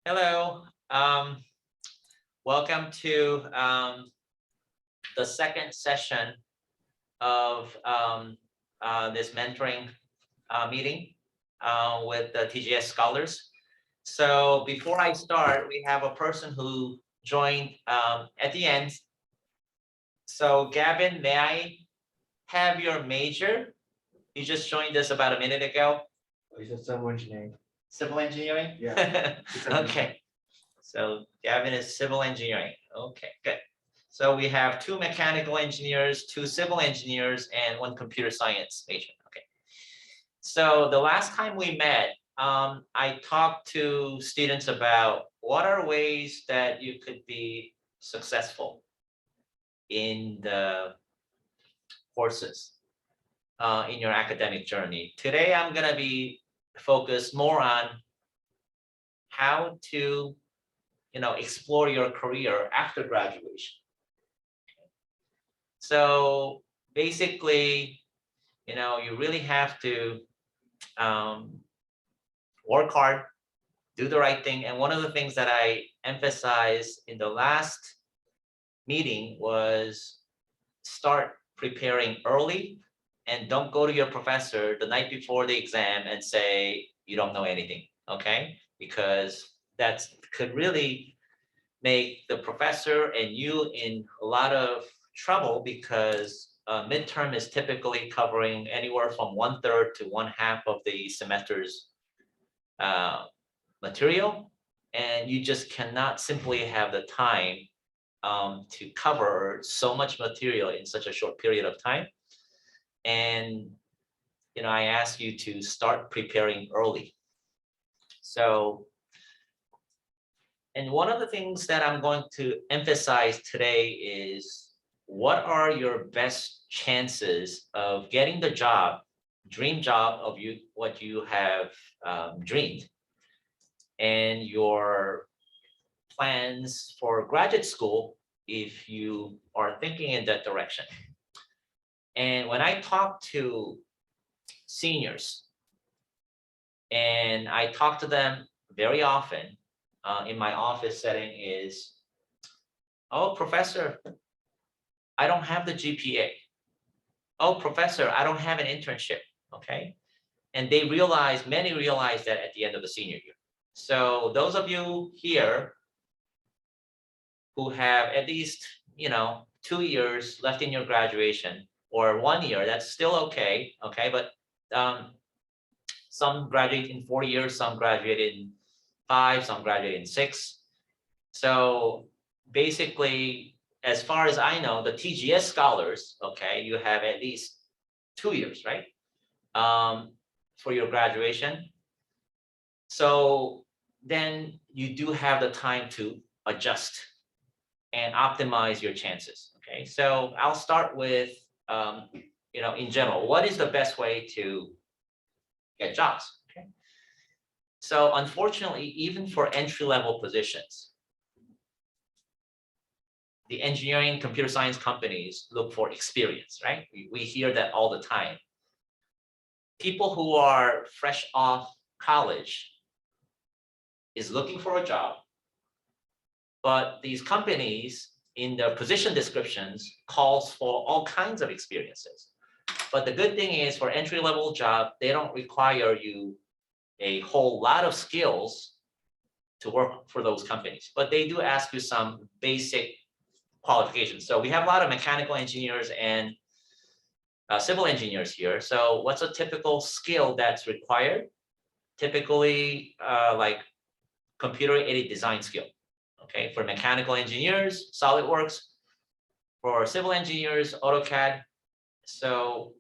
Hello. Welcome to the second session of this mentoring meeting with the TGS scholars. So before I start, we have a person who joined at the end. So Gavin, may I have your major? You just joined us about a minute ago. You said civil engineering. Civil engineering? Yeah. Okay. So Gavin is civil engineering. Okay, good. So we have 2 mechanical engineers, 2 civil engineers, and 1 computer science major. Okay. So the last time we met, I talked to students about what are ways that you could be successful in the courses in your academic journey. Today, I'm going to be focused more on how to explore your career after graduation. So basically, you really have to work hard, do the right thing. And one of the things that I emphasized in the last meeting was start preparing early and don't go to your professor the night before the exam and say you don't know anything, okay? Because that could really make the professor and you in a lot of trouble because midterm is typically covering anywhere from 1/3 to 1/2 of the semester's material, and you just cannot simply have the time to cover so much material in such a short period of time. And I ask you to start preparing early. So, and one of the things that I'm going to emphasize today is what are your best chances of getting the job, dream job of what you have dreamed, and your plans for graduate school if you are thinking in that direction. And when I talk to seniors, and I talk to them very often in my office setting is, oh, professor, I don't have the GPA. Oh, professor, I don't have an internship, okay? And many realize that at the end of the senior year. So those of you here who have at least, 2 years left in your graduation or 1 year, that's still okay, But some graduate in 4 years, some graduate in 5, some graduate in 6. So basically, as far as I know, the TGS scholars, you have at least 2 years, right? For your graduation. So then you do have the time to adjust and optimize your chances, okay? So I'll start with, in general, what is the best way to get jobs, okay? So unfortunately, even for entry-level positions, the engineering computer science companies look for experience, right? We hear that all the time. People who are fresh off college is looking for a job, but these companies in their position descriptions calls for all kinds of experiences. But the good thing is for entry-level job, they don't require you a whole lot of skills to work for those companies, but they do ask you some basic qualifications. So we have a lot of mechanical engineers and civil engineers here. So what's a typical skill that's required? Typically, like computer-aided design skill. Okay, for mechanical engineers, SolidWorks. For civil engineers, AutoCAD. So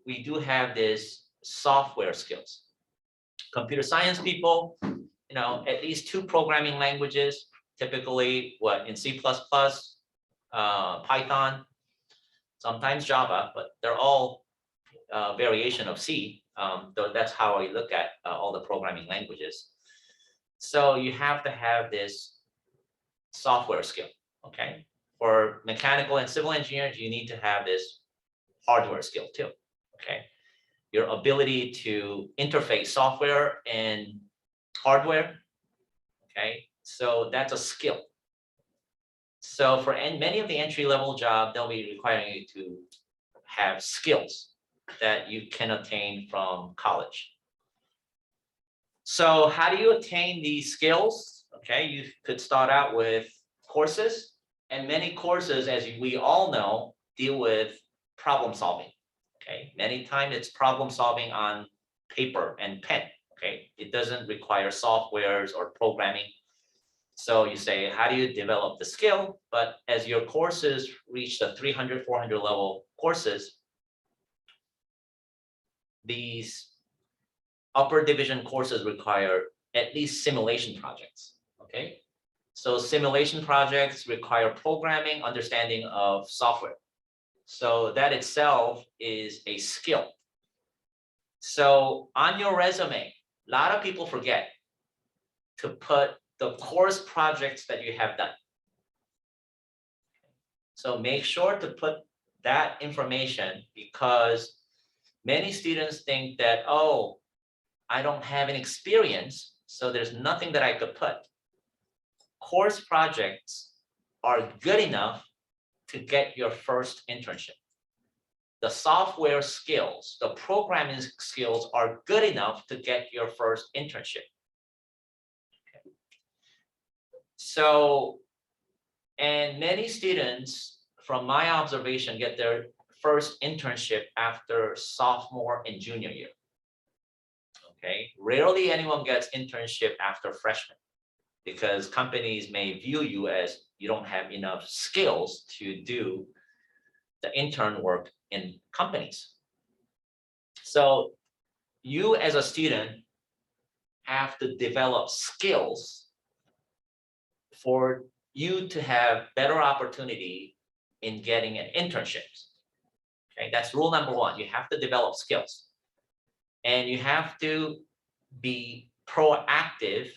we do have this software skills. Computer science people, at least 2 programming languages, typically in C++, Python, sometimes Java, but they're all variation of C. That's how I look at all the programming languages. So you have to have this software skill, okay? For mechanical and civil engineers, you need to have this hardware skill too, okay? Your ability to interface software and hardware, okay? So that's a skill. So for many of the entry-level job, they'll be requiring you to have skills that you can attain from college. So how do you attain these skills? Okay, you could start out with courses, and many courses, as we all know, deal with problem solving. Okay, many times it's problem solving on paper and pen. Okay, it doesn't require softwares or programming. So you say, how do you develop the skill? But as your courses reach the 300, 400 level courses, these upper division courses require at least simulation projects, okay? So simulation projects require programming, understanding of software. So that itself is a skill. So on your resume, a lot of people forget to put the course projects that you have done. So make sure to put that information, because many students think that, oh, I don't have any experience, so there's nothing that I could put. Course projects are good enough to get your first internship. The software skills, the programming skills are good enough to get your first internship. Okay. So, and many students, from my observation, get their first internship after sophomore and junior year. Okay, rarely anyone gets internship after freshman, because companies may view you as you don't have enough skills to do the intern work in companies. So you as a student have to develop skills for you to have better opportunity in getting an internship. Okay, that's rule number one. You have to develop skills. And you have to be proactive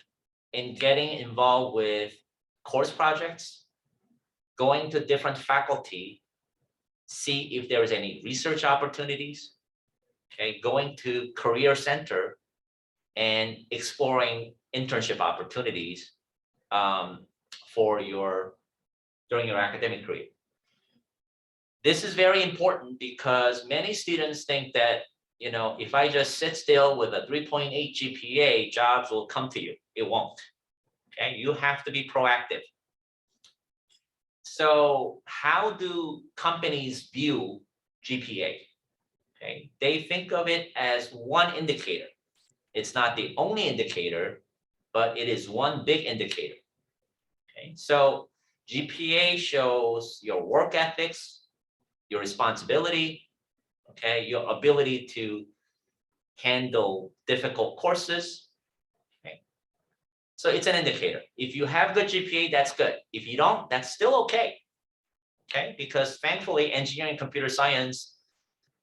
in getting involved with course projects, going to different faculty, see if there is any research opportunities, okay, going to career center and exploring internship opportunities during your academic career. This is very important because many students think that, you know, if I just sit still with a 3.8 GPA, jobs will come to you. It won't. Okay, you have to be proactive. So how do companies view GPA? Okay, they think of it as one indicator. It's not the only indicator, but it is one big indicator. Okay, so GPA shows your work ethics, your responsibility, okay, your ability to handle difficult courses. Okay, so it's an indicator. If you have good GPA, that's good. If you don't, that's still okay. Okay, because thankfully, engineering and computer science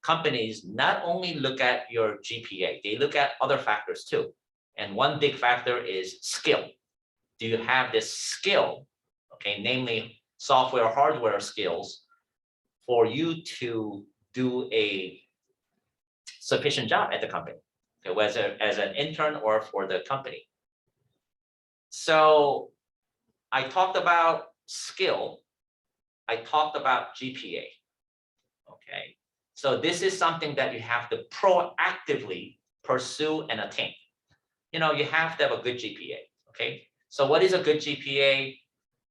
companies not only look at your GPA, they look at other factors too. And one big factor is skill. Do you have this skill, okay, namely software, hardware skills, for you to do a sufficient job at the company, okay, whether as an intern or for the company. So I talked about skill. I talked about GPA. Okay, so this is something that you have to proactively pursue and attain. You know, you have to have a good GPA. Okay, so what is a good GPA?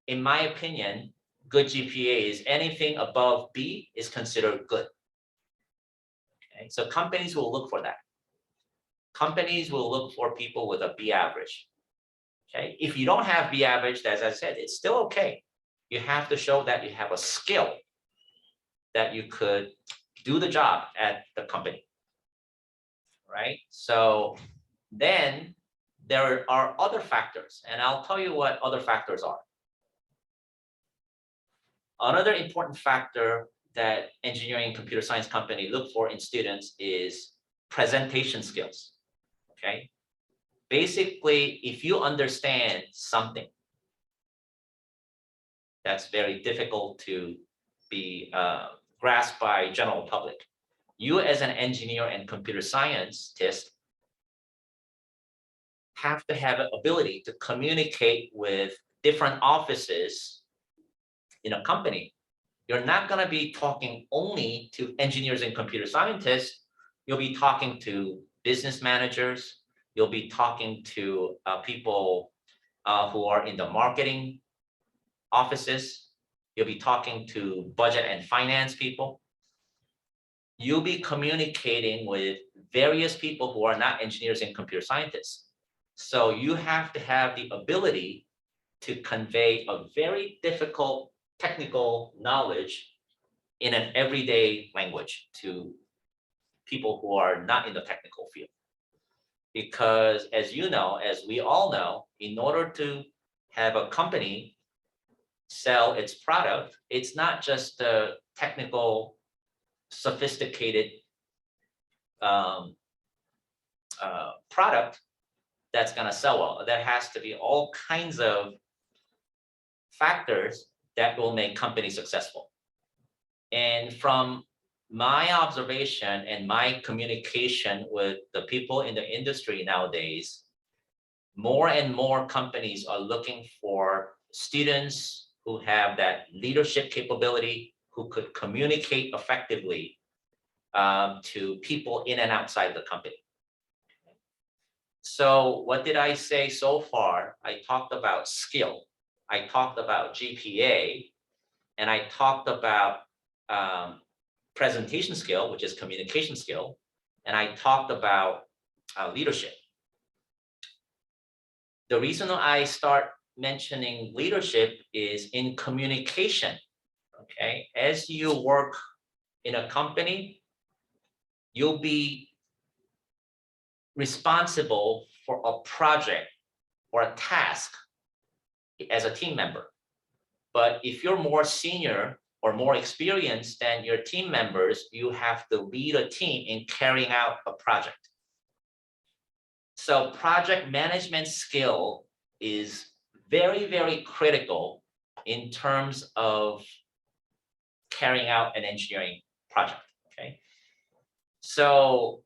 In my opinion, good GPA is anything above B is considered good. Okay, so companies will look for that. Companies will look for people with a B average. Okay, if you don't have B average, as I said, it's still okay. You have to show that you have a skill that you could do the job at the company, right? So then there are other factors, and I'll tell you what other factors are. Another important factor that engineering and computer science company look for in students is presentation skills, okay? Basically, if you understand something that's very difficult to be grasped by general public, you as an engineer and computer scientist have to have an ability to communicate with different offices in a company. You're not going to be talking only to engineers and computer scientists. You'll be talking to business managers. You'll be talking to people who are in the marketing offices. You'll be talking to budget and finance people. You'll be communicating with various people who are not engineers and computer scientists. So you have to have the ability to convey a very difficult technical knowledge in an everyday language to people who are not in the technical field. Because as you know, as we all know, in order to have a company sell its product, it's not just a technical, sophisticated product that's going to sell well. There has to be all kinds of factors that will make companies successful. And from my observation and my communication with the people in the industry nowadays, more and more companies are looking for students who have that leadership capability, who could communicate effectively to people in and outside the company. So what did I say so far? I talked about skill. I talked about GPA, and I talked about presentation skill, which is communication skill, and I talked about leadership. The reason I start mentioning leadership is in communication, okay? As you work in a company, you'll be responsible for a project or a task as a team member. But if you're more senior or more experienced than your team members, you have to lead a team in carrying out a project. So project management skill is very, very critical in terms of carrying out an engineering project, okay? So,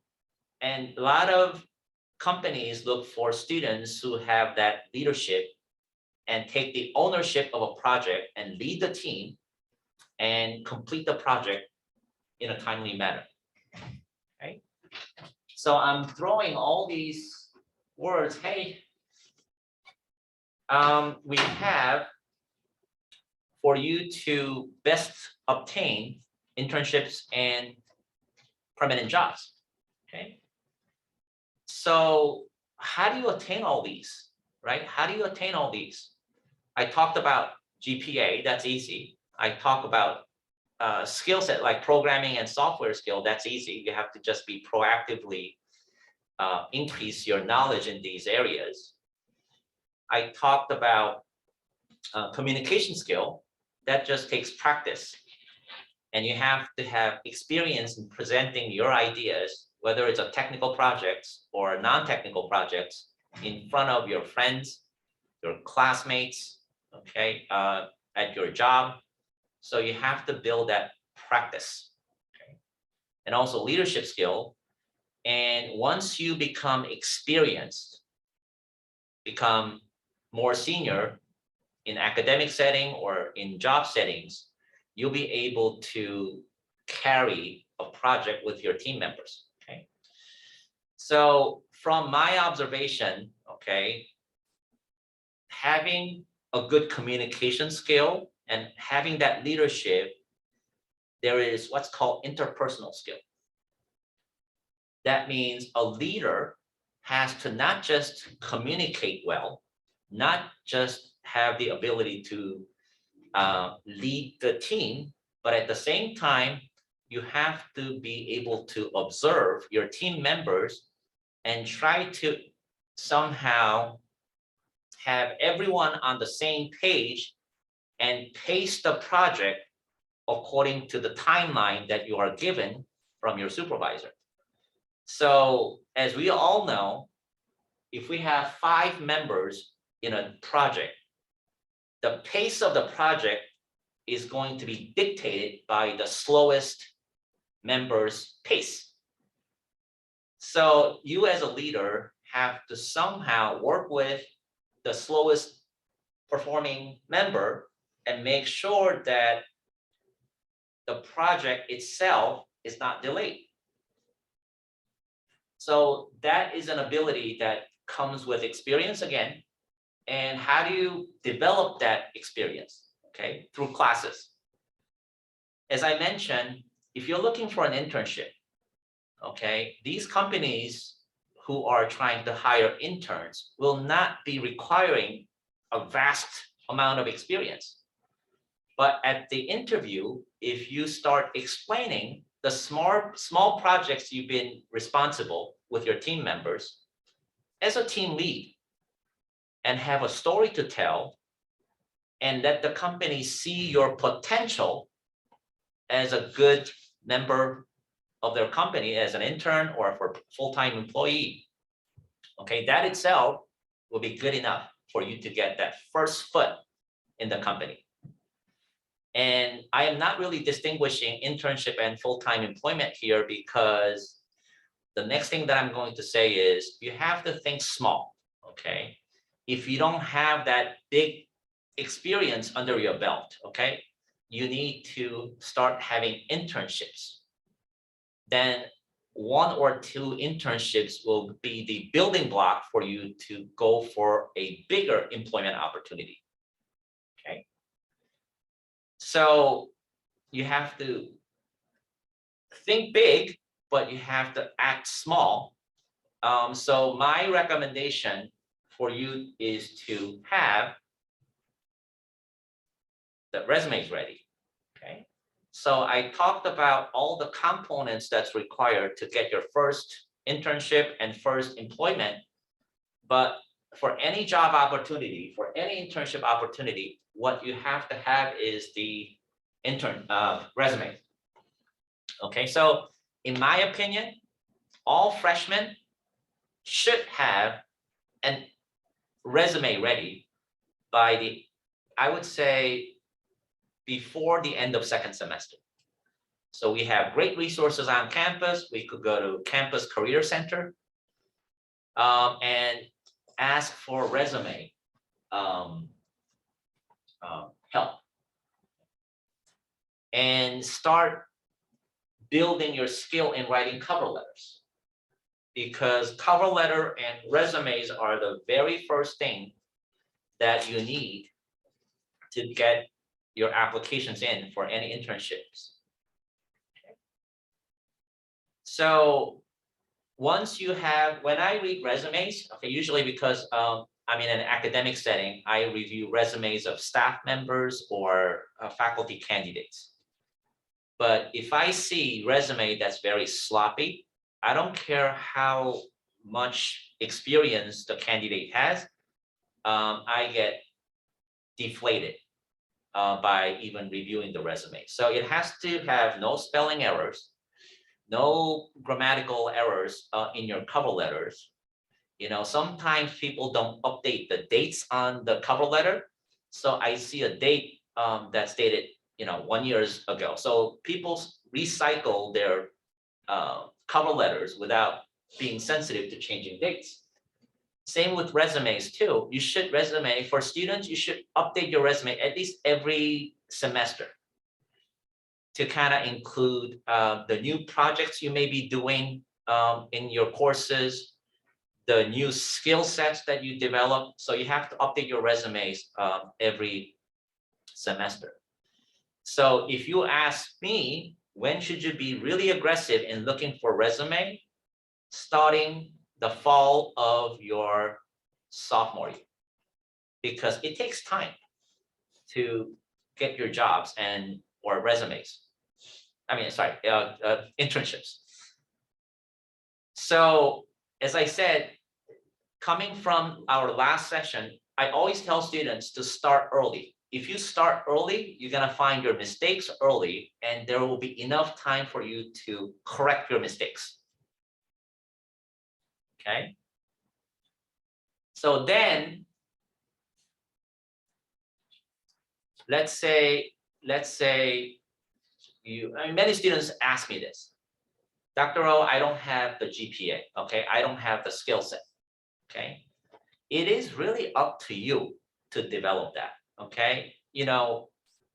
and a lot of companies look for students who have that leadership and take the ownership of a project and lead the team and complete the project in a timely manner, okay? So I'm throwing all these words, hey, we have for you to best obtain internships and permanent jobs, okay? So how do you attain all these, right? How do you attain all these? I talked about GPA, that's easy. I talk about skill set like programming and software skill, that's easy. You have to just be proactively increase your knowledge in these areas. I talked about communication skill, that just takes practice. And you have to have experience in presenting your ideas, whether it's a technical project or non-technical projects, in front of your friends, your classmates, okay, at your job. So you have to build that practice, okay? And also leadership skill. And once you become experienced, become more senior in academic setting or in job settings, you'll be able to carry a project with your team members, okay? So from my observation, okay, having a good communication skill and having that leadership, there is what's called interpersonal skill. That means a leader has to not just communicate well, not just have the ability to lead the team, but at the same time, you have to be able to observe your team members and try to somehow have everyone on the same page and pace the project according to the timeline that you are given from your supervisor. So as we all know, if we have 5 members in a project, the pace of the project is going to be dictated by the slowest member's pace. So you as a leader have to somehow work with the slowest performing member and make sure that the project itself is not delayed. So that is an ability that comes with experience again. And how do you develop that experience? Okay, through classes. As I mentioned, if you're looking for an internship, okay, these companies who are trying to hire interns will not be requiring a vast amount of experience. But at the interview, if you start explaining the small projects you've been responsible with your team members as a team lead and have a story to tell and let the company see your potential as a good member of their company as an intern or for full-time employee, okay, that itself will be good enough for you to get that first foot in the company. And I am not really distinguishing internship and full-time employment here because the next thing that I'm going to say is you have to think small, okay? If you don't have that big experience under your belt, okay, you need to start having internships. Then 1 or 2 internships will be the building block for you to go for a bigger employment opportunity, okay? So you have to think big, but you have to act small. So my recommendation for you is to have the resumes ready, okay? So I talked about all the components that's required to get your first internship and first employment, but for any job opportunity, for any internship opportunity, what you have to have is the intern resume. Okay, so in my opinion, all freshmen should have a resume ready by the, I would say, before the end of second semester. So we have great resources on campus. We could go to Campus Career Center and ask for resume help and start building your skill in writing cover letters, because cover letter and resumes are the very first thing that you need to get your applications in for any internships. Okay. So once you have, when I read resumes, okay, usually because I'm in an academic setting, I review resumes of staff members or faculty candidates. But if I see resume that's very sloppy, I don't care how much experience the candidate has, I get deflated by even reviewing the resume. So it has to have no spelling errors, no grammatical errors in your cover letters. You know, sometimes people don't update the dates on the cover letter. So I see a date that's dated, 1 year ago. So people recycle their cover letters without being sensitive to changing dates. Same with resumes too. You should resume for students, you should update your resume at least every semester to kind of include the new projects you may be doing in your courses, the new skill sets that you develop. So you have to update your resumes every semester. So if you ask me, when should you be really aggressive in looking for resume? Starting the fall of your sophomore year, because it takes time to get your jobs or resumes. Internships. So as I said, coming from our last session, I always tell students to start early. If you start early, you're gonna find your mistakes early, and there will be enough time for you to correct your mistakes. Okay. So then, let's say many students ask me this, Dr. O, I don't have the GPA, okay? I don't have the skill set. okay? It is really up to you to develop that, okay? You know,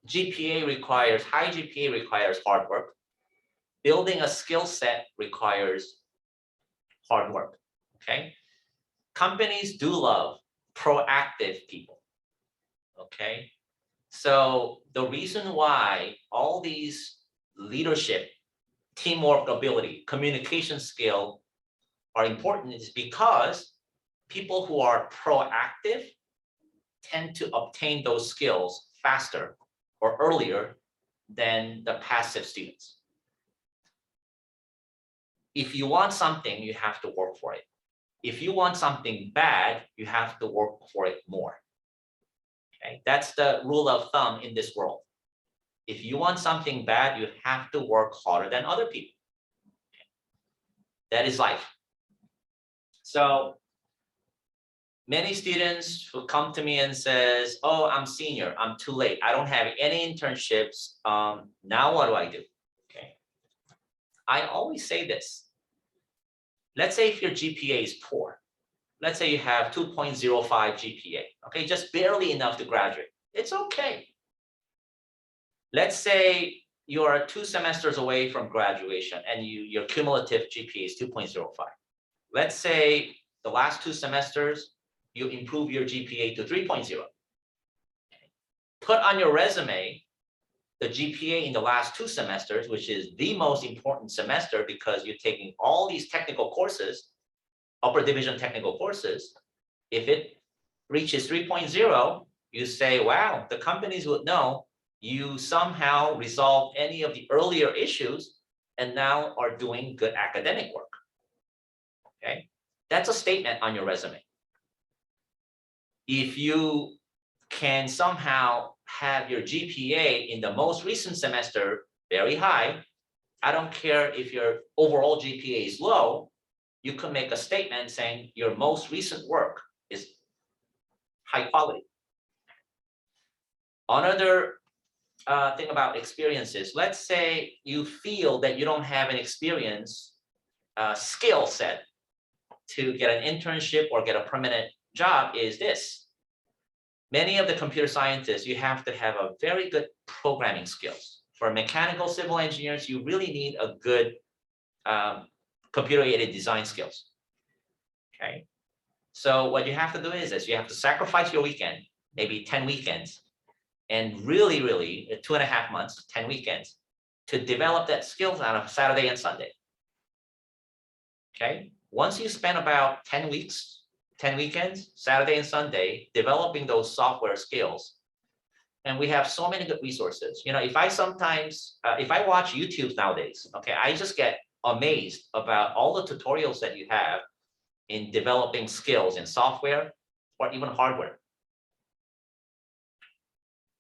high GPA requires hard work. Building a skill set requires hard work, okay? Companies do love proactive people, okay? So the reason why all these leadership, teamwork ability, communication skill are important is because people who are proactive tend to obtain those skills faster or earlier than the passive students. If you want something, you have to work for it. If you want something bad, you have to work for it more. Okay, that's the rule of thumb in this world. If you want something bad, you have to work harder than other people. That is life. So many students who come to me and says, oh, I'm senior, I'm too late, I don't have any internships. Now what do I do? Okay. I always say this. Let's say if your GPA is poor. Let's say you have 2.05 GPA, okay, just barely enough to graduate. It's okay. Let's say you are 2 semesters away from graduation and your cumulative GPA is 2.05. Let's say the last 2 semesters, you improve your GPA to 3.0. Put on your resume the GPA in the last 2 semesters, which is the most important semester because you're taking all these technical courses, upper division technical courses. If it reaches 3.0, you say, wow, the companies would know you somehow resolved any of the earlier issues and now are doing good academic work. Okay, that's a statement on your resume. If you can somehow have your GPA in the most recent semester very high, I don't care if your overall GPA is low, you can make a statement saying your most recent work is high quality. Another thing about experiences, let's say you feel that you don't have an experience skill set to get an internship or get a permanent job is this. Many of the computer scientists, you have to have a very good programming skills. For mechanical civil engineers, you really need a good computer-aided design skills. Okay, so what you have to do is this: you have to sacrifice your weekend, maybe 10 weekends, and really 2.5 months, 10 weekends, to develop that skills on a Saturday and Sunday. Okay, once you spend about 10 weeks, 10 weekends, Saturday and Sunday, developing those software skills, and we have so many good resources. You know, if I watch YouTube nowadays, okay, I just get amazed about all the tutorials that you have in developing skills in software or even hardware.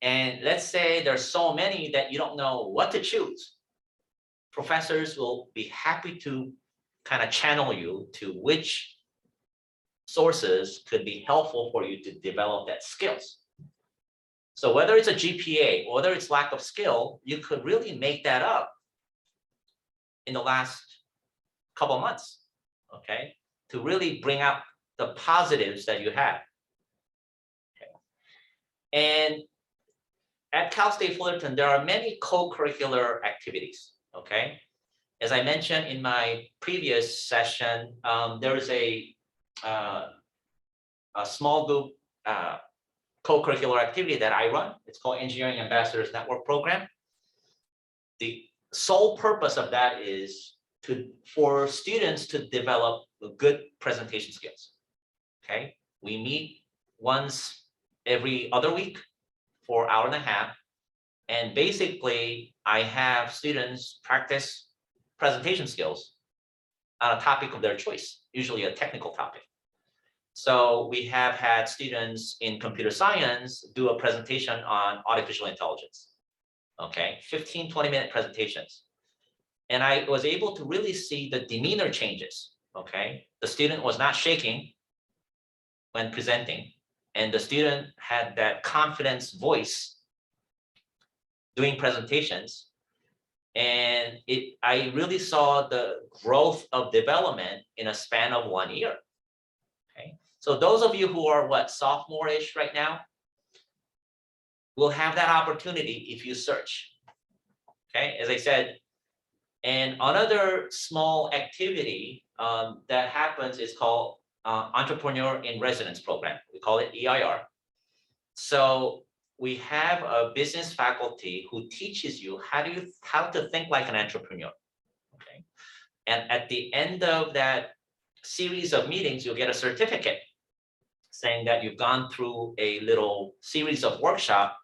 And let's say there's so many that you don't know what to choose. Professors will be happy to kind of channel you to which sources could be helpful for you to develop that skills. So whether it's a GPA, or whether it's lack of skill, you could really make that up in the last couple of months, okay, to really bring out the positives that you have. Okay. And at Cal State Fullerton, there are many co-curricular activities, okay? As I mentioned in my previous session, there is a small group co-curricular activity that I run. It's called Engineering Ambassadors Network Program. The sole purpose of that is for students to develop good presentation skills. Okay, we meet once every other week for an hour and a half, and basically I have students practice presentation skills on a topic of their choice, usually a technical topic. So we have had students in computer science do a presentation on artificial intelligence. Okay, 15, 20-minute presentations. And I was able to really see the demeanor changes. Okay, the student was not shaking when presenting, and the student had that confidence voice doing presentations. And I really saw the growth of development in a span of 1 year. Okay, So those of you who are what, sophomore-ish right now, will have that opportunity if you search. Okay, as I said, and another small activity that happens is called Entrepreneur in Residence Program. We call it EIR. So we have a business faculty who teaches you how to think like an entrepreneur. Okay, and at the end of that series of meetings, you'll get a certificate saying that you've gone through a little series of workshop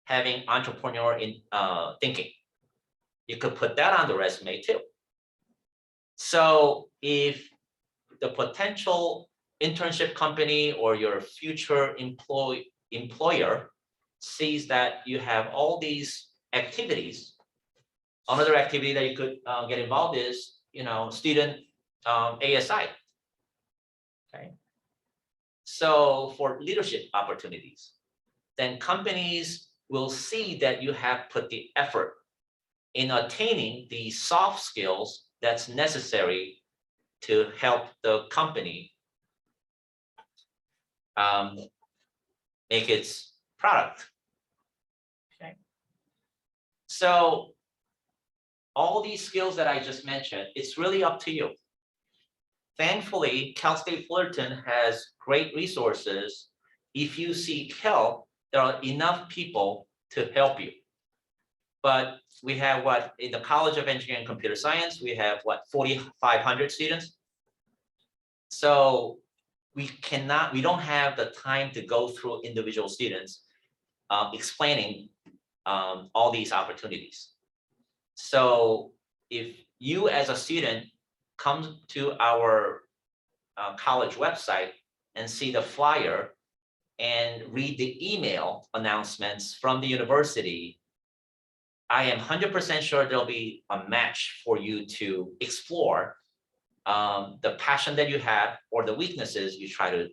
having entrepreneur in thinking. You could put that on the resume too. So if the potential internship company or your future employer sees that you have all these activities, another activity that you could get involved is, student ASI. Okay. So for leadership opportunities, then companies will see that you have put the effort in attaining the soft skills that's necessary to help the company make its product. Okay. So all these skills that I just mentioned, it's really up to you. Thankfully, Cal State Fullerton has great resources. If you seek help, there are enough people to help you. But we have what, in the College of Engineering and Computer Science, we have what, 4,500 students. So we don't have the time to go through individual students explaining all these opportunities. So if you as a student come to our college website and see the flyer and read the email announcements from the university, I am 100% sure there'll be a match for you to explore the passion that you have or the weaknesses you try to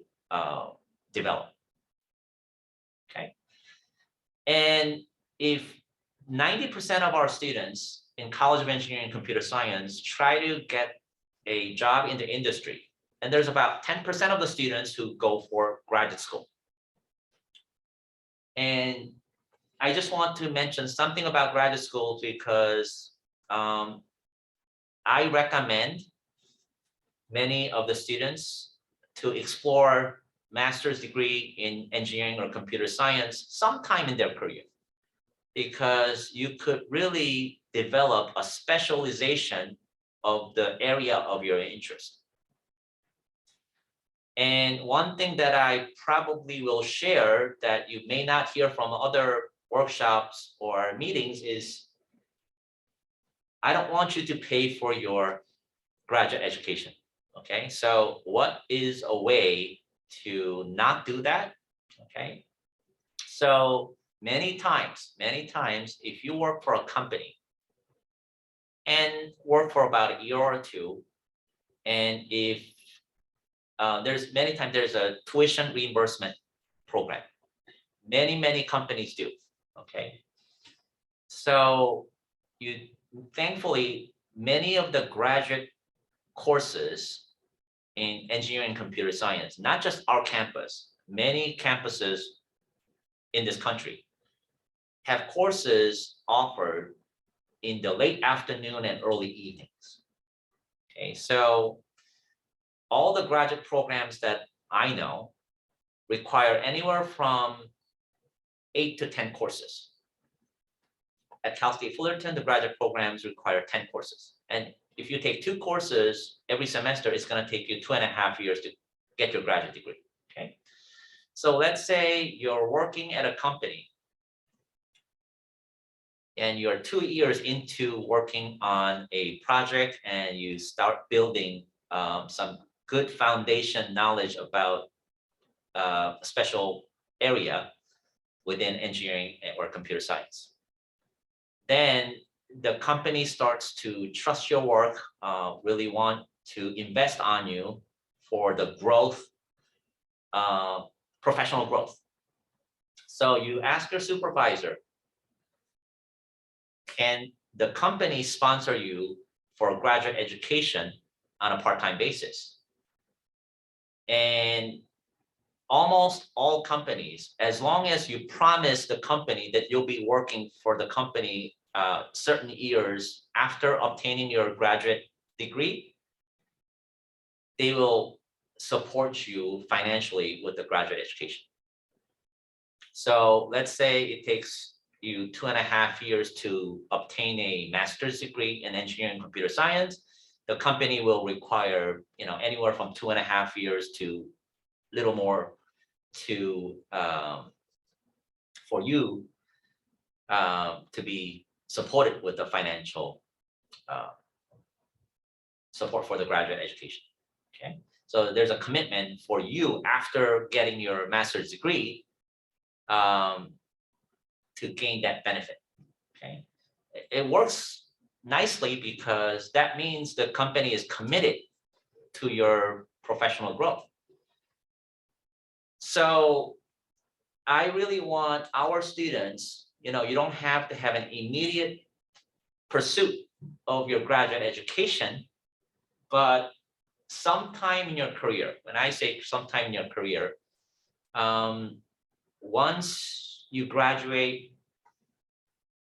develop. Okay. And if 90% of our students in College of Engineering and Computer Science try to get a job in the industry, and there's about 10% of the students who go for graduate school. And I just want to mention something about graduate school because I recommend many of the students to explore master's degree in engineering or computer science sometime in their career, because you could really develop a specialization of the area of your interest. And one thing that I probably will share that you may not hear from other workshops or meetings is, I don't want you to pay for your graduate education. Okay, so what is a way to not do that? Okay, so many times, if you work for a company and work for about a year or two, and if there's a tuition reimbursement program. Many companies do. Okay, so thankfully many of the graduate courses in engineering and computer science, not just our campus, many campuses in this country have courses offered in the late afternoon and early evenings. Okay, so all the graduate programs that I know require anywhere from 8 to 10 courses. At Cal State Fullerton, the graduate programs require 10 courses. And if you take 2 courses every semester, it's going to take you 2.5 years to get your graduate degree. Okay, so let's say you're working at a company and you're 2 years into working on a project and you start building some good foundation knowledge about a special area within engineering or computer science. Then the company starts to trust your work, really want to invest on you for the growth, professional growth. So you ask your supervisor, can the company sponsor you for graduate education on a part-time basis? And almost all companies, as long as you promise the company that you'll be working for the company certain years after obtaining your graduate degree, they will support you financially with the graduate education. So let's say it takes you 2.5 years to obtain a master's degree in engineering and computer science. The company will require, anywhere from 2.5 years to little more to for you to be supported with the financial support for the graduate education. Okay, so there's a commitment for you after getting your master's degree to gain that benefit. Okay, it works nicely because that means the company is committed to your professional growth. So I really want our students, you don't have to have an immediate pursuit of your graduate education, but sometime in your career, when I say sometime in your career, once you graduate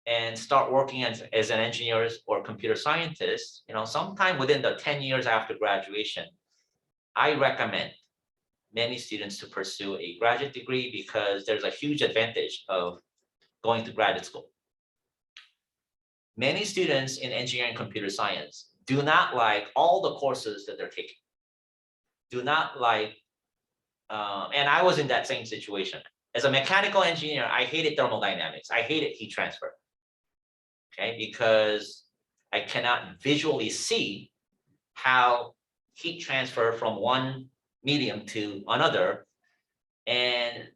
and start working as an engineer or computer scientist, sometime within the 10 years after graduation, I recommend many students to pursue a graduate degree because there's a huge advantage of going to graduate school. Many students in engineering and computer science do not like all the courses that they're taking. Do not like, and I was in that same situation. As a mechanical engineer, I hated thermodynamics. I hated heat transfer. Okay, because I cannot visually see how heat transfer from one medium to another. And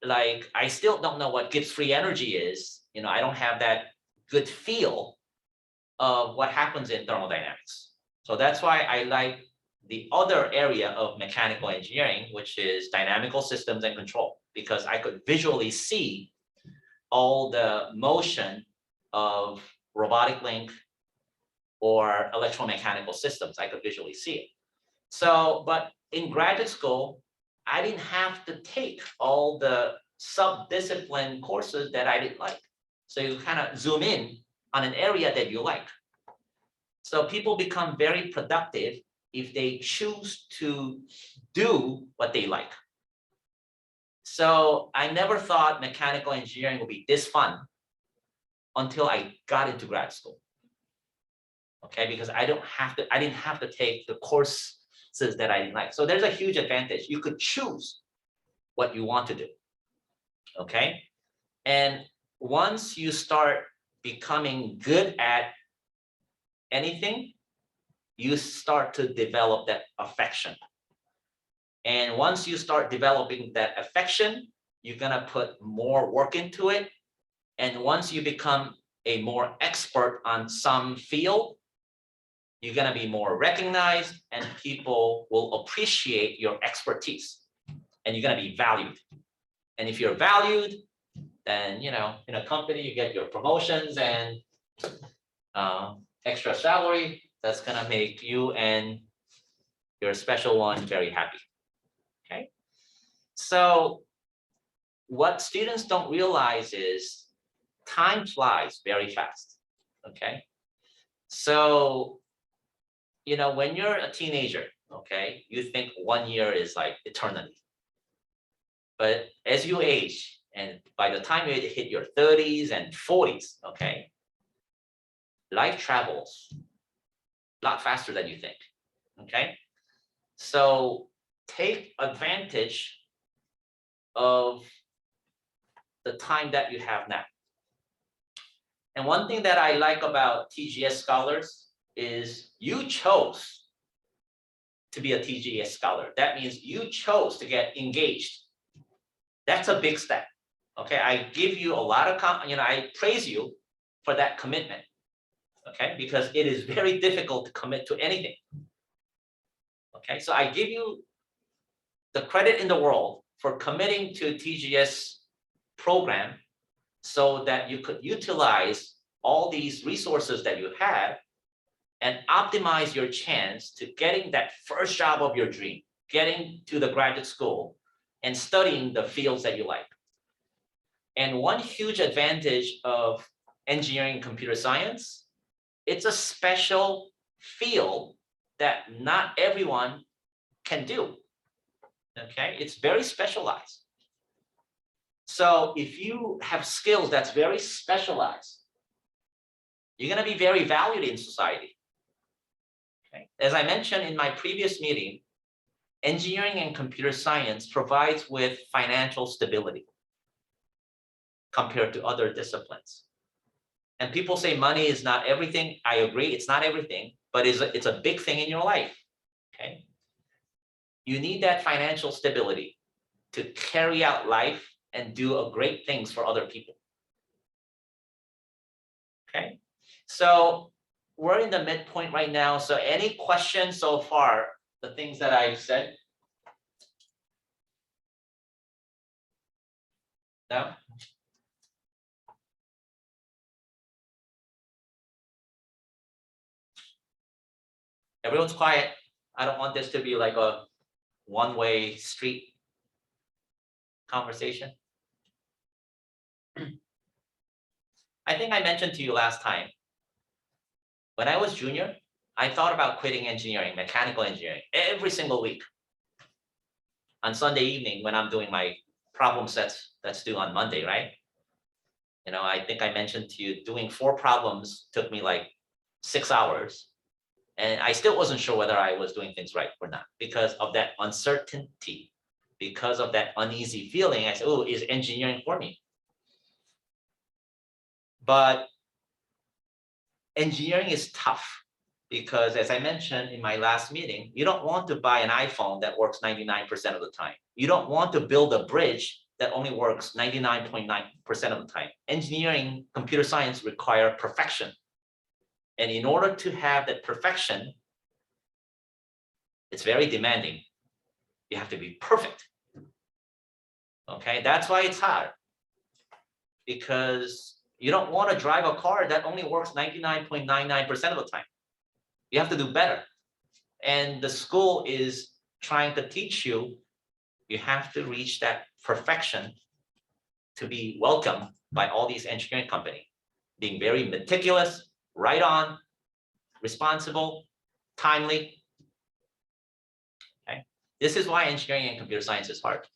like, I still don't know what Gibbs free energy is. I don't have that good feel of what happens in thermodynamics. So that's why I like the other area of mechanical engineering, which is dynamical systems and control, because I could visually see all the motion of robotic link or electromechanical systems. I could visually see it. So, but in graduate school, I didn't have to take all the sub-discipline courses that I didn't like. So you kind of zoom in on an area that you like. So people become very productive if they choose to do what they like. So I never thought mechanical engineering would be this fun until I got into grad school. Okay, because I didn't have to take the courses that I didn't like. So there's a huge advantage. You could choose what you want to do. Okay, and once you start becoming good at anything, you start to develop that affection. And once you start developing that affection, you're gonna put more work into it. And once you become a more expert on some field, you're gonna be more recognized and people will appreciate your expertise and you're gonna be valued. And if you're valued, then, in a company, you get your promotions and extra salary. That's gonna make you and your special one very happy. Okay. So what students don't realize is time flies very fast. Okay. So, when you're a teenager, okay, you think 1 year is like eternity. But as you age, and by the time you hit your 30s and 40s, okay, life travels a lot faster than you think. Okay. So take advantage of the time that you have now. And one thing that I like about TGS scholars is you chose to be a TGS scholar. That means you chose to get engaged. That's a big step. Okay, I give you a lot of, I praise you for that commitment. Okay, because it is very difficult to commit to anything. Okay, so I give you the credit in the world for committing to TGS program so that you could utilize all these resources that you have and optimize your chance to getting that first job of your dream, getting to the graduate school and studying the fields that you like. And one huge advantage of engineering and computer science, it's a special field that not everyone can do. Okay, it's very specialized. So if you have skills that's very specialized, you're going to be very valued in society. Okay. As I mentioned in my previous meeting, engineering and computer science provides with financial stability compared to other disciplines. And people say money is not everything. I agree, it's not everything, but it's a big thing in your life. Okay. You need that financial stability to carry out life and do great things for other people. Okay. So we're in the midpoint right now. So any questions so far, the things that I've said? No? Everyone's quiet. I don't want this to be like a one-way street conversation. I think I mentioned to you last time, when I was junior, I thought about quitting engineering, mechanical engineering, every single week. On Sunday evening, when I'm doing my problem sets that's due on Monday, right? You know, I think I mentioned to you, doing 4 problems took me like 6 hours. And I still wasn't sure whether I was doing things right or not because of that uncertainty, because of that uneasy feeling. I said, oh, is engineering for me? But engineering is tough because, as I mentioned in my last meeting, you don't want to buy an iPhone that works 99% of the time. You don't want to build a bridge that only works 99.9% of the time. Engineering, computer science require perfection. And in order to have that perfection, it's very demanding. You have to be perfect. Okay, that's why it's hard. Because you don't want to drive a car that only works 99.99% of the time. You have to do better. And the school is trying to teach you, you have to reach that perfection to be welcomed by all these engineering companies, being very meticulous, right on, responsible, timely. Okay, this is why engineering and computer science is hard.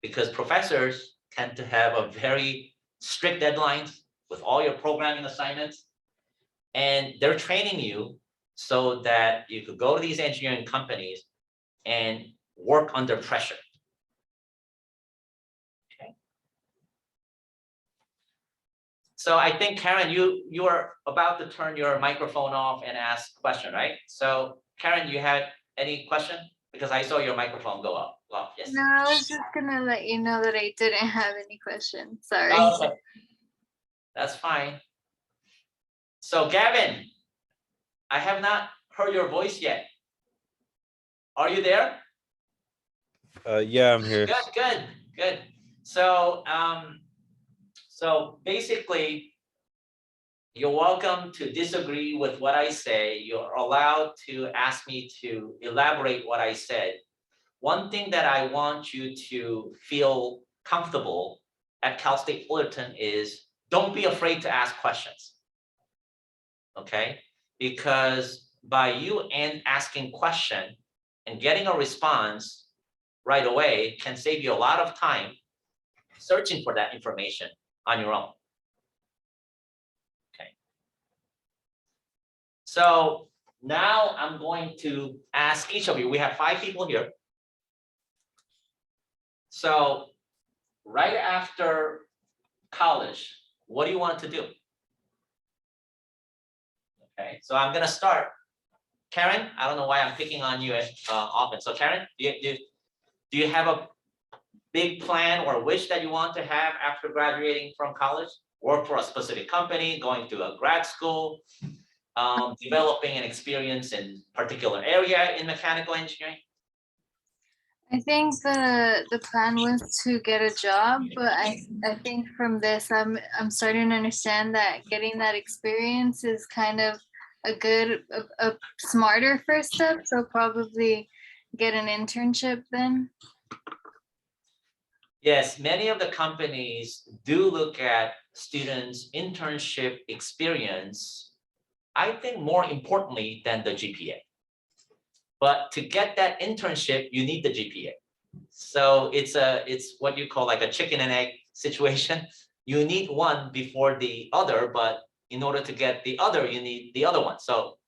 Because professors tend to have a very strict deadlines with all your programming assignments, and they're training you so that you could go to these engineering companies and work under pressure. Okay. So I think, Karen, you are about to turn your microphone off and ask a question, right? So Karen, you had any question? Because I saw your microphone go up. Well, yes. No, I was just gonna let you know that I didn't have any questions. Sorry. Oh, okay. That's fine. So Gavin, I have not heard your voice yet. Are you there? Yeah, I'm here. Good. So, so basically, you're welcome to disagree with what I say. You're allowed to ask me to elaborate what I said. One thing that I want you to feel comfortable at Cal State Fullerton is don't be afraid to ask questions. Okay? Because by you asking question and getting a response right away can save you a lot of time searching for that information on your own. Okay. So now I'm going to ask each of you, we have 5 people here. So right after college, what do you want to do? Okay, so I'm gonna start. Karen, I don't know why I'm picking on you often. So Karen, do you have a big plan or wish that you want to have after graduating from college? Work for a specific company, going to a grad school, developing an experience in particular area in mechanical engineering? I think the plan was to get a job, but I think from this I'm starting to understand that getting that experience is kind of a smarter first step. So probably get an internship then. Yes, many of the companies do look at students' internship experience, I think more importantly than the GPA. But to get that internship, you need the GPA. So it's what you call like a chicken and egg situation. You need one before the other, but in order to get the other, you need the other one. So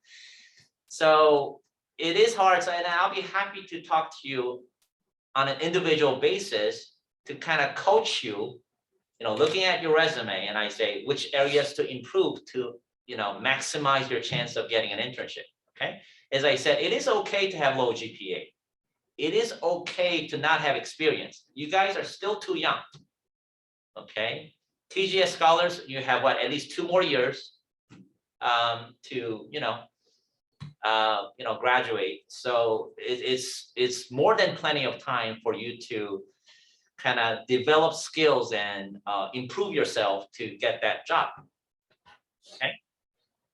it is hard. So, and I'll be happy to talk to you on an individual basis to kind of coach you, looking at your resume, and I say which areas to improve to, maximize your chance of getting an internship. Okay. As I said, it is okay to have low GPA. It is okay to not have experience. You guys are still too young. Okay. TGS scholars, you have what, at least 2 more years to, graduate. So it's more than plenty of time for you to kind of develop skills and improve yourself to get that job. Okay.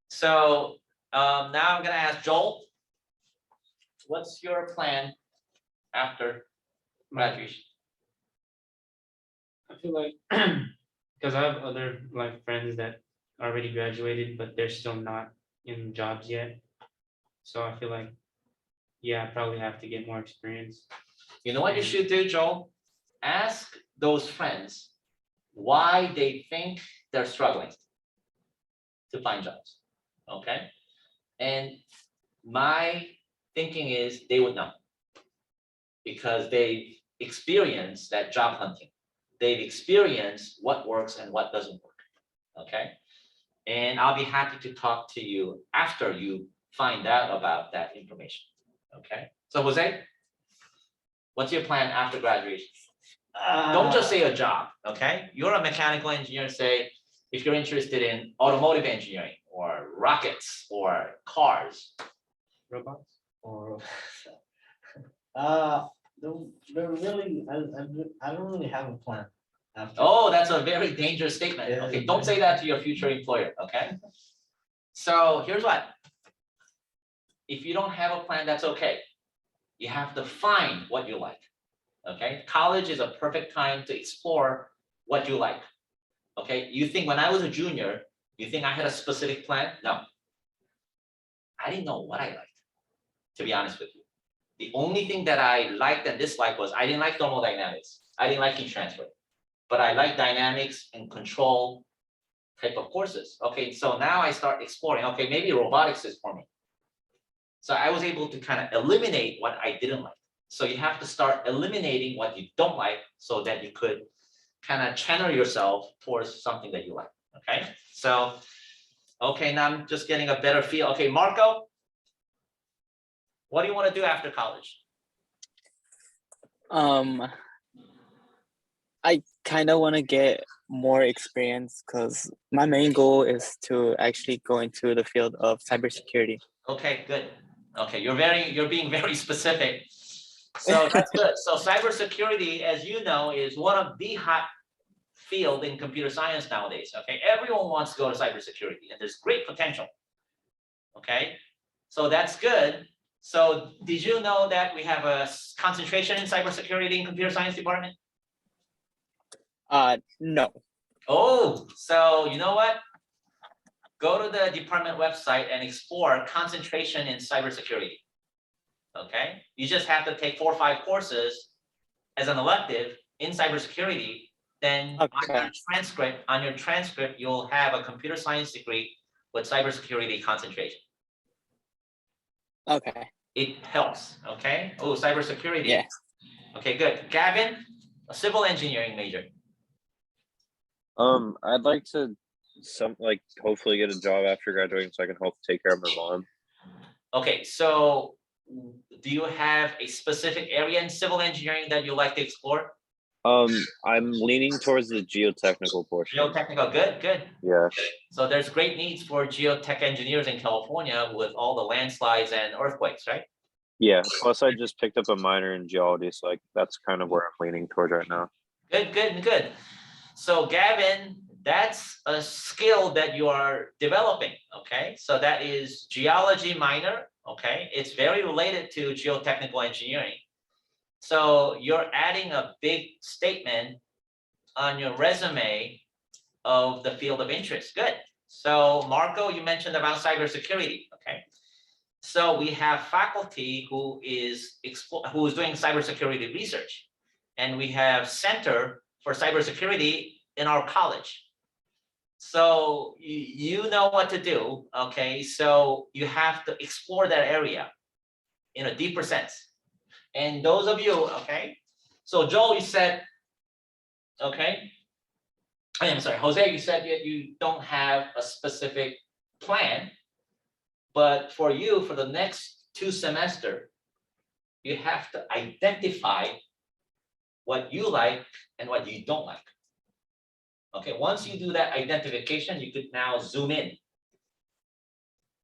So now I'm gonna ask Joel, what's your plan after graduation? I feel like because I have other like friends that already graduated, but they're still not in jobs yet. So I feel like, yeah, I probably have to get more experience. You know what you should do, Joel? Ask those friends why they think they're struggling to find jobs. Okay. And my thinking is they would know because they've experienced that job hunting. They've experienced what works and what doesn't work. Okay. And I'll be happy to talk to you after you find out about that information. Okay. So Jose, what's your plan after graduation? Don't just say a job, okay? You're a mechanical engineer, say, if you're interested in automotive engineering or rockets or cars. Robots? Or they're really, I don't really have a plan after. Oh, that's a very dangerous statement. Yeah. Okay, don't say that to your future employer, okay? So here's what. If you don't have a plan, that's okay. You have to find what you like. Okay, college is a perfect time to explore what you like. Okay, you think when I was a junior, you think I had a specific plan? No. I didn't know what I liked, to be honest with you. The only thing that I liked and disliked was I didn't like thermodynamics. I didn't like heat transfer, but I like dynamics and control type of courses. Okay, so now I start exploring, okay, maybe robotics is for me. So I was able to kind of eliminate what I didn't like. So you have to start eliminating what you don't like so that you could kind of channel yourself towards something that you like. Okay. So, okay, now I'm just getting a better feel. Okay, Marco, what do you want to do after college? I kind of want to get more experience because my main goal is to actually go into the field of cybersecurity. Okay, good. Okay, you're being very specific. So that's good. So cybersecurity, as you know, is one of the hot field in computer science nowadays. Okay, everyone wants to go to cybersecurity, and there's great potential. Okay, so that's good. So did you know that we have a concentration in cybersecurity in computer science department? No. Oh, so you know what? Go to the department website and explore concentration in cybersecurity. Okay, you just have to take 4 or 5 courses as an elective in cybersecurity. Then Okay. on your transcript, you'll have a computer science degree with cybersecurity concentration. Okay. It helps. Okay. Oh, cybersecurity. Yeah. Okay, good. Gavin, a civil engineering major. I'd like to hopefully get a job after graduating so I can help take care of my mom. Okay, so do you have a specific area in civil engineering that you like to explore? I'm leaning towards the geotechnical portion. Geotechnical, good, good. Yeah. So there's great needs for geotech engineers in California with all the landslides and earthquakes, right? Yeah. Plus, I just picked up a minor in geology, so that's kind of where I'm leaning towards right now. Good, good, good. So Gavin, that's a skill that you are developing, okay? So that is geology minor, okay? It's very related to geotechnical engineering. So you're adding a big statement on your resume of the field of interest. Good. So Marco, you mentioned about cybersecurity. Okay. So we have faculty who is doing cybersecurity research, and we have Center for Cybersecurity in our college. So you know what to do, okay? So you have to explore that area in a deeper sense. And those of you, okay? So Joel, you said, okay? I'm sorry, Jose, you said that you don't have a specific plan, but for you, for the next 2 semesters, you have to identify what you like and what you don't like. Okay, once you do that identification, you could now zoom in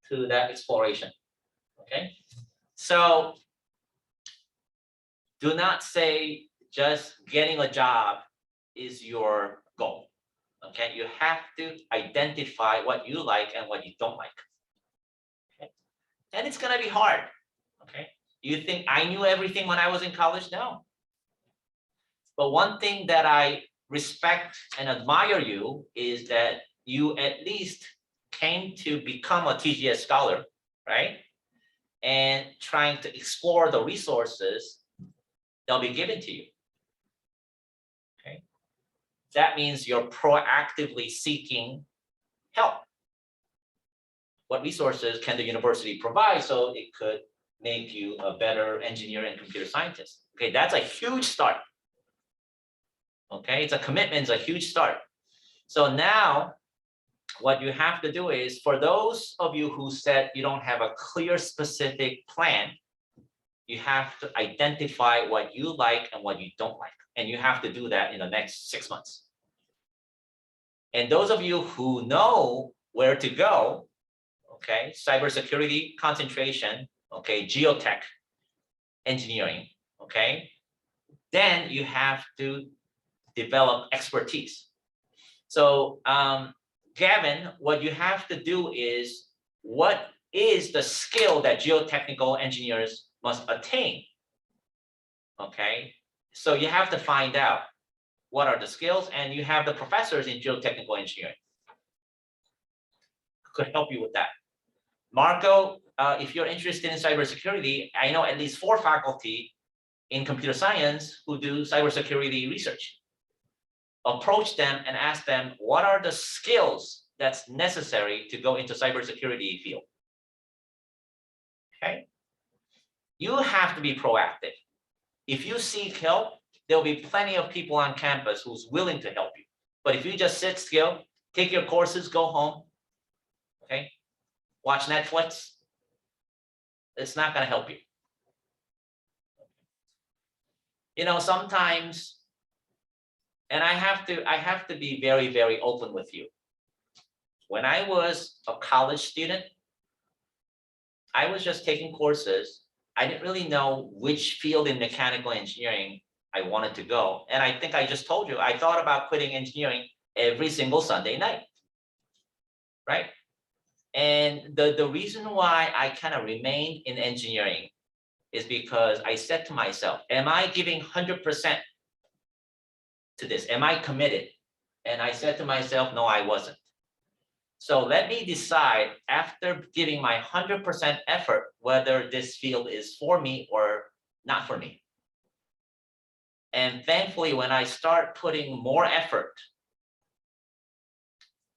to that exploration. Okay, so do not say just getting a job is your goal. Okay, you have to identify what you like and what you don't like. Okay, and it's gonna be hard. Okay, you think I knew everything when I was in college? No. But one thing that I respect and admire you is that you at least came to become a TGS scholar, right? And trying to explore the resources they'll be given to you. Okay. That means you're proactively seeking help. What resources can the university provide so it could make you a better engineer and computer scientist? Okay, that's a huge start. Okay, it's a commitment, it's a huge start. So now what you have to do is, for those of you who said you don't have a clear specific plan, you have to identify what you like and what you don't like. And you have to do that in the next 6 months. And those of you who know where to go, okay, cybersecurity concentration, okay, geotech engineering, okay, then you have to develop expertise. So Gavin, what you have to do is, what is the skill that geotechnical engineers must attain? Okay, so you have to find out what are the skills, and you have the professors in geotechnical engineering who could help you with that. Marco, if you're interested in cybersecurity, I know at least 4 faculty in computer science who do cybersecurity research. Approach them and ask them, what are the skills that's necessary to go into cybersecurity field? Okay. You have to be proactive. If you seek help, there'll be plenty of people on campus who's willing to help you. But if you just sit still, take your courses, go home, okay, watch Netflix, it's not going to help you. You know, sometimes, and I have to be very, very open with you. When I was a college student, I was just taking courses. I didn't really know which field in mechanical engineering I wanted to go. And I think I just told you, I thought about quitting engineering every single Sunday night, right? And the reason why I kind of remained in engineering is because I said to myself, am I giving 100% to this? Am I committed? And I said to myself, no, I wasn't. So let me decide, after giving my 100% effort, whether this field is for me or not for me. And thankfully, when I start putting more effort,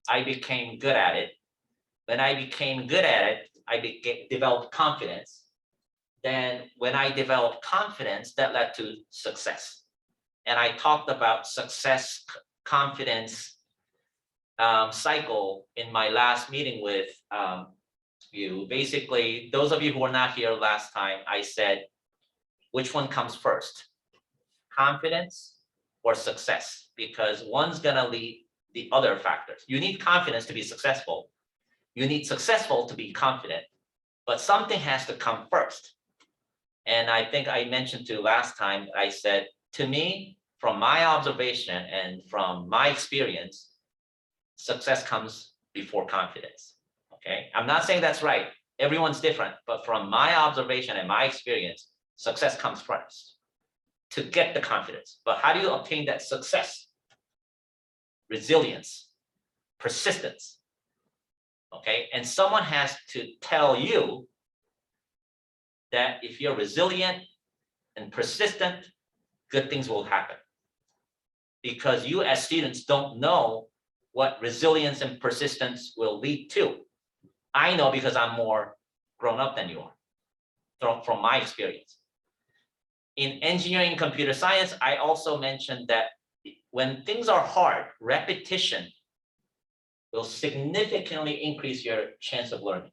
I became good at it. When I became good at it, I developed confidence. Then when I developed confidence, that led to success. And I talked about success, confidence cycle in my last meeting with you. Basically, those of you who were not here last time, I said, which one comes first? Confidence or success? Because one's gonna lead the other factors. You need confidence to be successful. You need successful to be confident, but something has to come first. And I think I mentioned to last time, I said, to me, from my observation and from my experience, success comes before confidence, okay? I'm not saying that's right. Everyone's different, but from my observation and my experience, success comes first. to get the confidence. But how do you obtain that success? Resilience, persistence. Okay, and someone has to tell you that if you're resilient and persistent, good things will happen. Because you as students don't know what resilience and persistence will lead to. I know because I'm more grown up than you are, from my experience. In engineering and computer science, I also mentioned that when things are hard, repetition will significantly increase your chance of learning.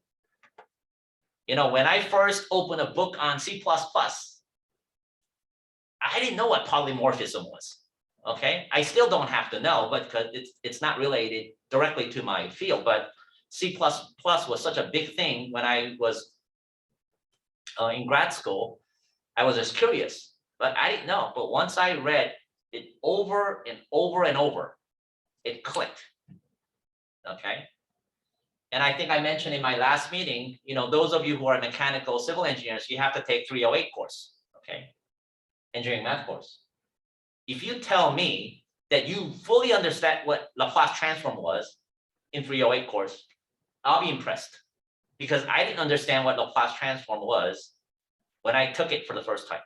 You know, when I first opened a book on C++, I didn't know what polymorphism was. Okay, I still don't have to know, but because it's not related directly to my field. But C++ was such a big thing when I was in grad school. I was just curious, but I didn't know. But once I read it over and over and over, it clicked. Okay. And I think I mentioned in my last meeting, you know, those of you who are mechanical civil engineers, you have to take 308 course, okay? Engineering math course. If you tell me that you fully understand what Laplace transform was in 308 course, I'll be impressed, because I didn't understand what Laplace transform was when I took it for the first time.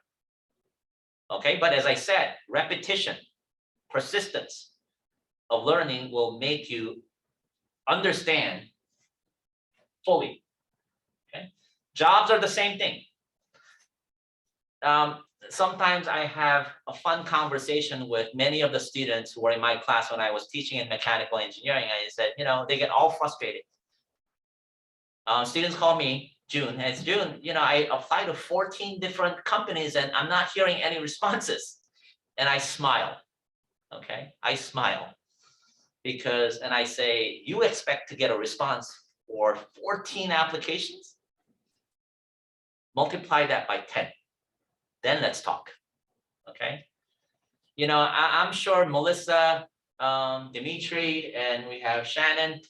Okay, but as I said, repetition, persistence of learning will make you understand fully. Okay, jobs are the same thing. Sometimes I have a fun conversation with many of the students who were in my class when I was teaching in mechanical engineering. I said, you know, they get all frustrated. Students call me June, and it's June, you know, I applied to 14 different companies and I'm not hearing any responses. And I smile, okay? I smile because, and I say, you expect to get a response for 14 applications? Multiply that by 10. Then let's talk, okay? You know, I'm sure Melissa, Dimitri, and we have Shannon,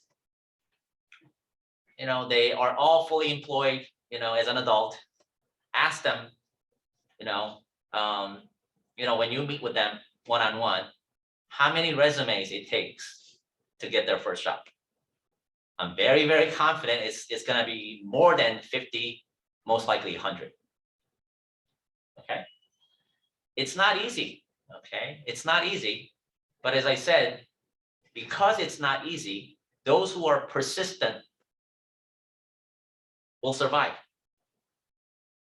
you know, they are all fully employed, you know, as an adult. Ask them, you know, when you meet with them one-on-one, how many resumes it takes to get their first job. I'm very, very confident it's gonna be more than 50, most likely 100. Okay, it's not easy. Okay, it's not easy, but as I said, because it's not easy, those who are persistent will survive.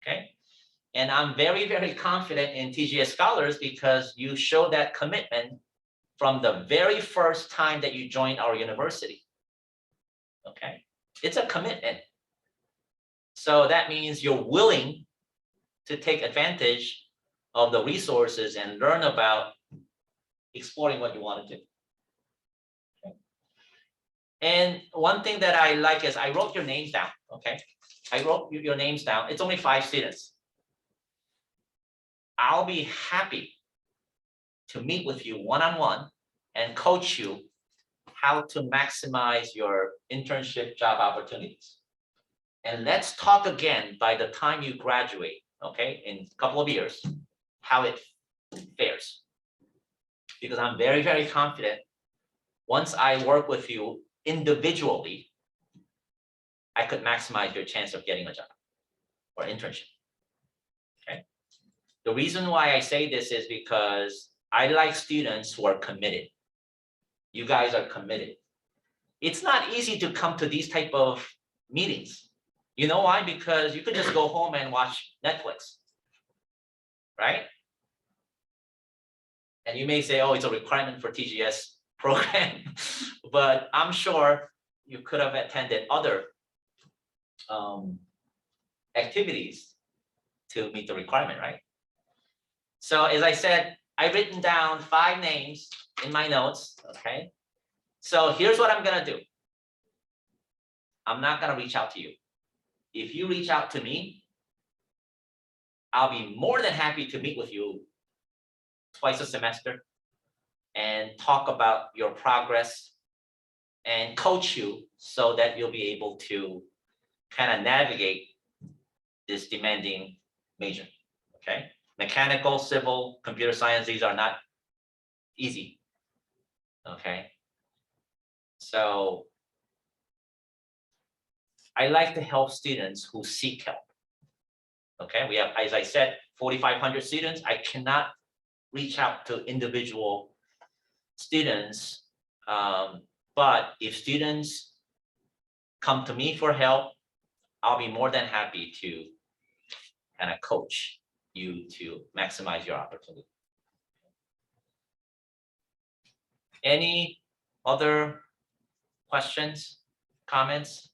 Okay, and I'm very, very confident in TGS scholars because you show that commitment from the very first time that you joined our university. Okay, it's a commitment. So that means you're willing to take advantage of the resources and learn about exploring what you want to do. Okay. And one thing that I like is I wrote your names down, okay? I wrote your names down. It's only 5 students. I'll be happy to meet with you one-on-one and coach you how to maximize your internship job opportunities. And let's talk again by the time you graduate, okay, in a couple of years, how it fares. Because I'm very, very confident once I work with you individually, I could maximize your chance of getting a job or internship. Okay. The reason why I say this is because I like students who are committed. You guys are committed. It's not easy to come to these type of meetings. You know why? Because you could just go home and watch Netflix, right? And you may say, oh, it's a requirement for TGS program, but I'm sure you could have attended other activities to meet the requirement, right? So as I said, I've written down 5 names in my notes, okay? So here's what I'm gonna do. I'm not gonna reach out to you. If you reach out to me, I'll be more than happy to meet with you twice a semester and talk about your progress and coach you so that you'll be able to kind of navigate this demanding major, okay? mechanical, civil, computer science, these are not easy. Okay. So I like to help students who seek help. Okay, we have, as I said, 4,500 students. I cannot reach out to individual students. But if students come to me for help, I'll be more than happy to kind of coach you to maximize your opportunity. Any other questions, comments?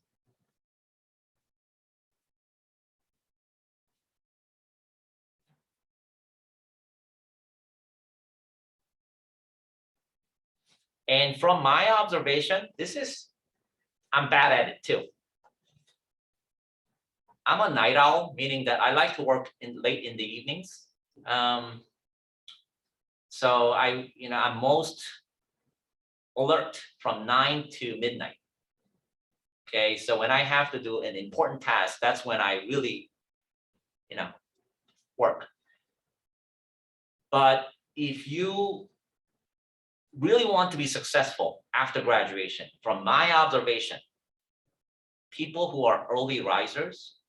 And from my observation, I'm bad at it too. I'm a night owl, meaning that I like to work late in the evenings. So I'm most alert from 9 to midnight. Okay, so when I have to do an important task, that's when I really, work. But if you really want to be successful after graduation, from my observation, people who are early risers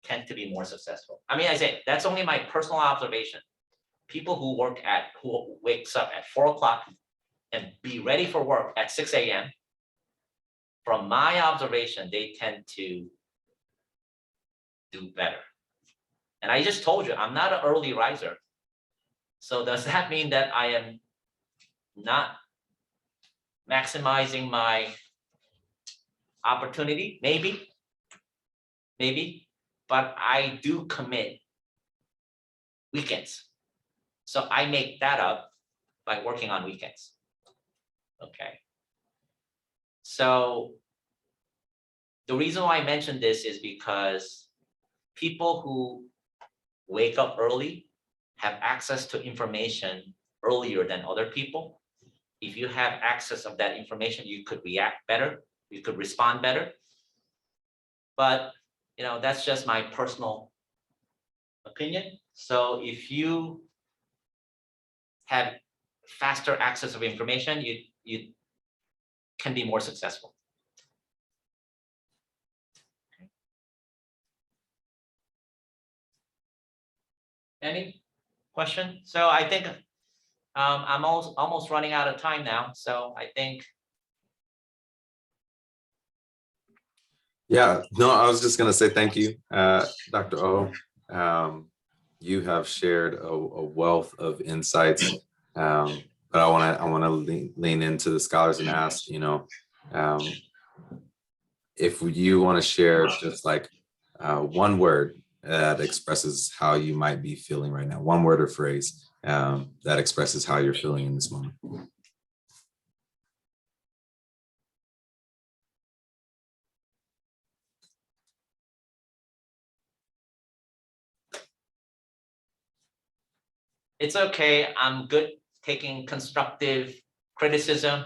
tend to be more successful. I mean, I say that's only my personal observation. People who wakes up at 4 o'clock and be ready for work at 6 a.m. From my observation, they tend to do better. And I just told you, I'm not an early riser. So does that mean that I am not maximizing my opportunity? Maybe, but I do commit weekends. So I make that up by working on weekends. Okay. So the reason why I mentioned this is because people who wake up early have access to information earlier than other people. If you have access of that information, you could react better, you could respond better. But that's just my personal opinion. So if you have faster access of information, you can be more successful. Any question? So I think I'm almost running out of time now. So I think. Yeah, no, I was just going to say thank you, Dr. O. You have shared a wealth of insights, but I want to lean into the scholars and ask, if you want to share just like one word that expresses how you might be feeling right now, one word or phrase that expresses how you're feeling in this moment. It's okay. I'm good taking constructive criticism.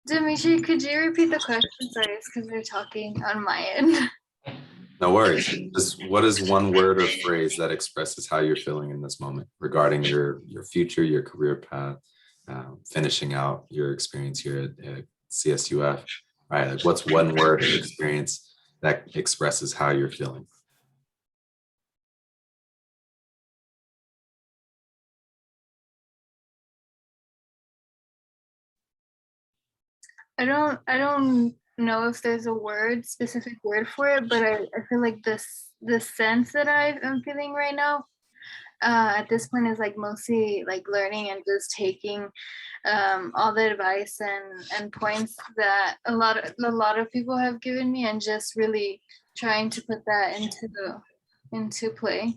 Dimitri, could you repeat the question? Sorry, it's because they're talking on my end. No worries. Just what is one word or phrase that expresses how you're feeling in this moment regarding your future, your career path, finishing out your experience here at CSUF, right? Like what's one word or experience that expresses how you're feeling? I don't know if there's a specific word for it, but I feel like the sense that I'm feeling right now at this point is like mostly like learning and just taking all the advice and points that a lot of people have given me and just really trying to put that into play.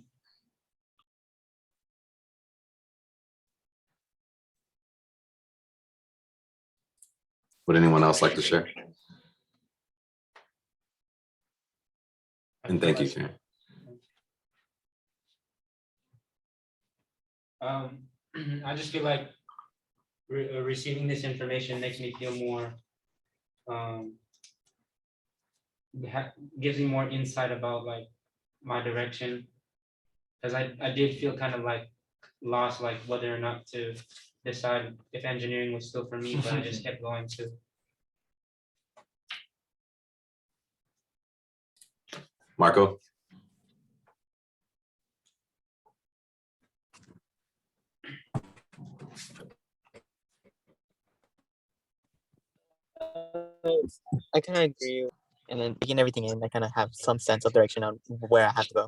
Would anyone else like to share? And thank you, Karen. I just feel like receiving this information makes me feel more, gives me more insight about like my direction. Because I did feel kind of like lost, like whether or not to decide if engineering was still for me, but I just kept going to. Marco? I kind of agree. And then taking everything in, I kind of have some sense of direction on where I have to go.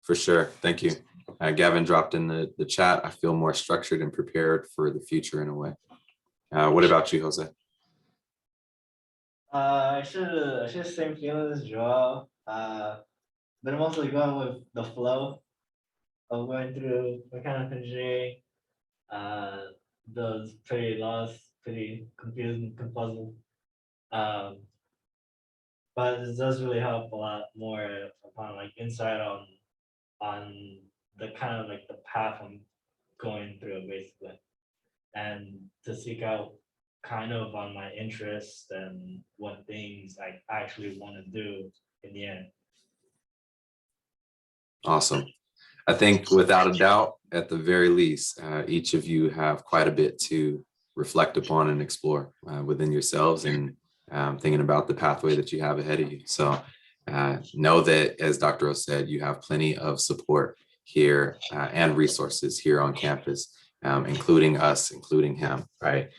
For sure. Thank you. Gavin dropped in the chat. I feel more structured and prepared for the future in a way. What about you, Jose? I should same feeling as Joel. But I'm mostly going with the flow of going through mechanical engineering. Those pretty lost, pretty confusing, confuzzling. But it does really help a lot more upon like insight on the kind of like the path I'm going through basically, and to seek out kind of on my interests and what things I actually want to do in the end. Awesome. I think without a doubt, at the very least, each of you have quite a bit to reflect upon and explore within yourselves, and thinking about the pathway that you have ahead of you. So know that, as Dr. O said, you have plenty of support here and resources here on campus, including us, including him, right?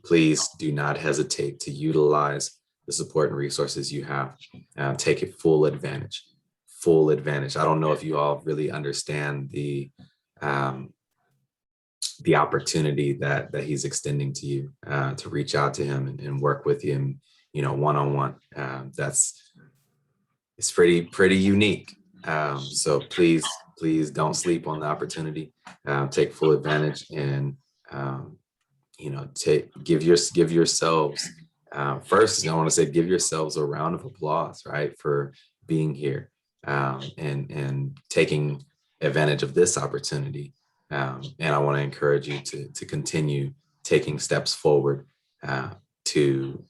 Please do not hesitate to utilize the support and resources you have. Take it full advantage. Full advantage. I don't know if you all really understand the opportunity that he's extending to you to reach out to him and work with him, you know, one-on-one. It's pretty unique. So please don't sleep on the opportunity. Take full advantage, and you know, give yourselves first. I want to say, give yourselves a round of applause, right, for being here and taking advantage of this opportunity. And I want to encourage you to continue taking steps forward to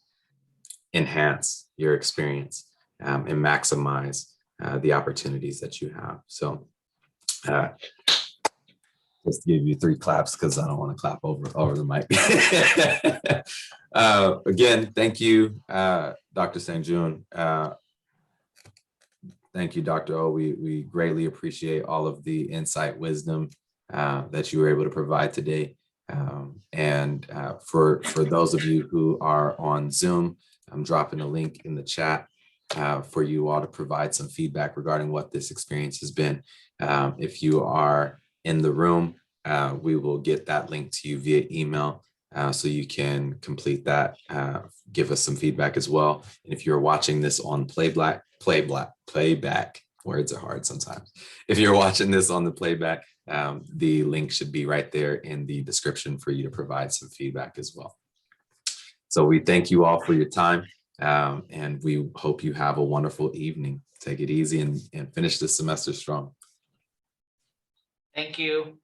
enhance your experience and maximize the opportunities that you have. So just to give you 3 claps, because I don't want to clap over the mic. Again, thank you, Dr. St. June. Thank you, Dr. O. We greatly appreciate all of the insight, wisdom that you were able to provide today. And for those of you who are on Zoom, I'm dropping a link in the chat for you all to provide some feedback regarding what this experience has been. If you are in the room, we will get that link to you via email, so you can complete that, give us some feedback as well. And if you're watching this on playback, words are hard sometimes. If you're watching this on the playback, the link should be right there in the description for you to provide some feedback as well. So we thank you all for your time, and we hope you have a wonderful evening. Take it easy and finish this semester strong. Thank you.